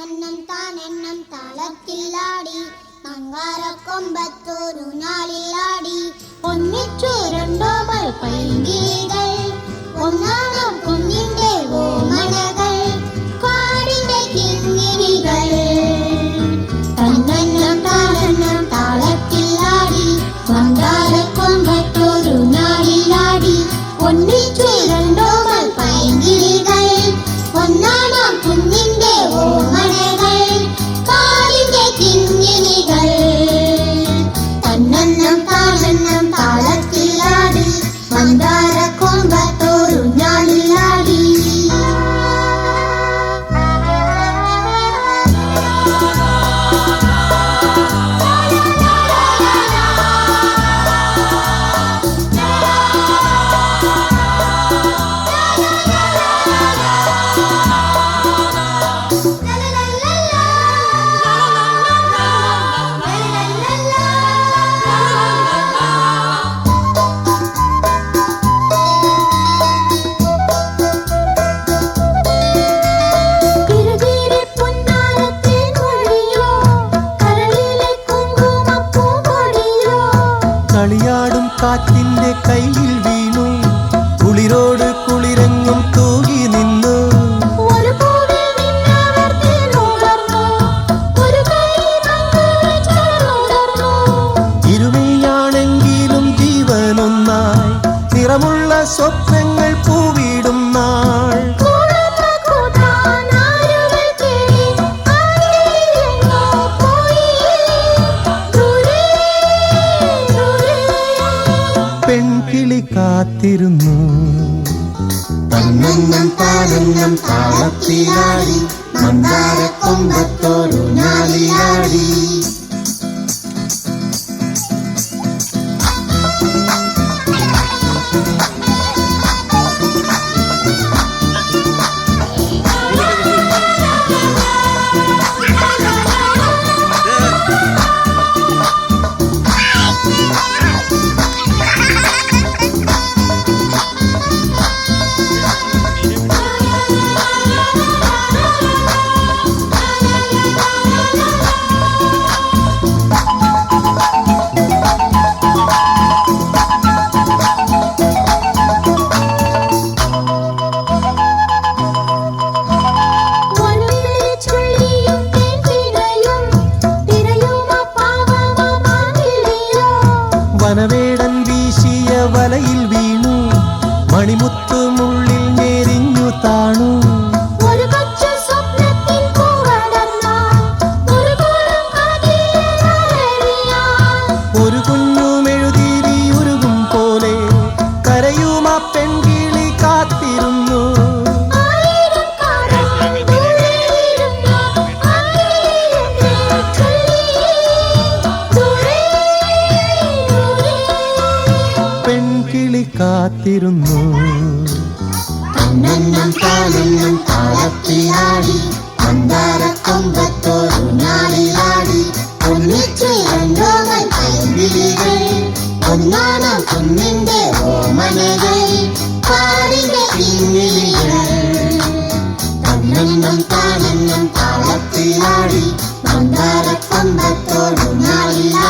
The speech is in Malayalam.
തന്നെന്നും താനെന്നും താളത്തിലാടി മങ്കാരക്കൊമ്പത്തൊരു നാളിലാടി ഒന്നിച്ചു രണ്ടോമൽ പൈങ്കിളികൾ ഒന്നാം കുഞ്ഞിന്റെ ഓമനകൾ കാടിന്റെ കിങ്ങിണികൾ തന്നെന്നും താനെന്നും താളത്തിലാടി മങ്കാരക്കൊമ്പത്തൊരു നാളിലാടി ഒന്നിച്ചു രണ്ടോമൽ പൈങ്കിളികൾ ഒന്നാം കുഞ്ഞിന്റെ ഓമനകൾ കാടിന്റെ കിങ്ങിണികൾ തന്നെന്നും താനെന്നും താളത്തിലാടി മന്ദാരക്കൊമ്പത്തൊരു ഞാളിലാടി കളിയാടും കാറ്റിന്റെ കയ്യിൽ വീണു കുളിരോട് കുളിരെങ്ങും തൂകി നിന്നു ഇരുമയാണെങ്കിലും ജീവനൊന്നായി നിറമുള്ള സ്വപ്നങ്ങൾ പൂവിടും നാൾ പെൺകിളി കാത്തിരുന്നു തന്നെന്നും താനെന്നും താളത്തിലാടി മന്ദാരക്കൊമ്പത്തൊരു ഞാളിലാടി വനവേടൻ വീശിയ വലയിൽ വീണു മണിമുത്തുമുള്ളിൽ ഞെരിഞ്ഞു താണു ഒരു കുഞ്ഞുമെഴുതിരി ഉരുകും പോലെ കരയും ആ പെൺകിളി കാത്തിരുന്നു പെൺകിളി കാത്തിരുന്നു തന്നെന്നും താനെന്നും താളത്തിലാടി മന്ദാരക്കൊമ്പത്തൊരു ഞാളിലാടി ഒന്നിച്ചു രണ്ടോമൽ പൈങ്കിളികൾ ഒന്നാം കുഞ്ഞിന്റെ ഓമനകൾ കാടിന്റെ കിങ്ങിണികൾ തന്നെന്നും താനെന്നും താളത്തിലാടി മന്ദാരക്കൊമ്പത്തൊരു ഞാളിലാടി